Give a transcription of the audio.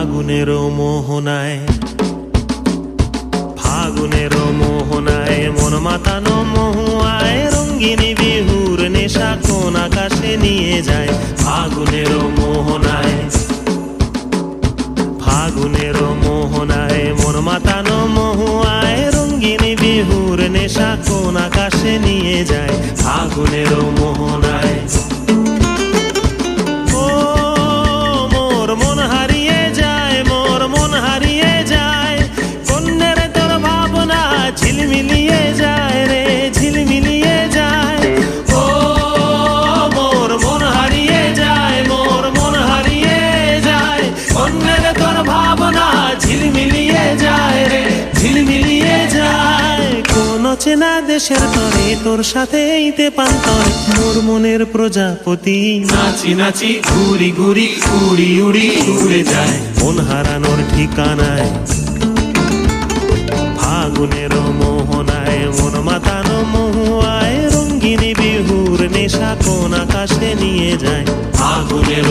ফাগুনের মোহনায়, ফাগুনের মোহনায় মন মাতানো মহুয়ায় রঙ্গিনী বিহুর নেশা কোন আকাশে নিয়ে যায়। ফাগুনের মোহনায়, ফাগুনের মোহনায় মন মাতানো মহুয়ায় রঙ্গিনী বিহুর নেশা কোন আকাশে নিয়ে যায়। ফাগুনের মোহনায় ঝিলমিলিয়ে যায় রে, ঝিলমিলিয়ে যায়। ও মোর মন হারিয়ে যায়, মোর মন হারিয়ে যায়। অন্যের তোর ভাবনা ঝিলমিলিয়ে যায় রে, ঝিলমিলিয়ে যায়। কোন চেনা দেশের তরে তোর সাথে এইতে পান্তরে মোর মনের প্রজাপতি নাচি নাচি ঘুরি ঘুরি উড়ি উড়ি উড়ে যায় মন হারানোর ঠিকানায়। ফাগুনের মোহনায় মন মাতানো মহুয়ায় রঙ্গিনী বিহুর নেশা কোন আকাশে নিয়ে যায়। ফাগুনের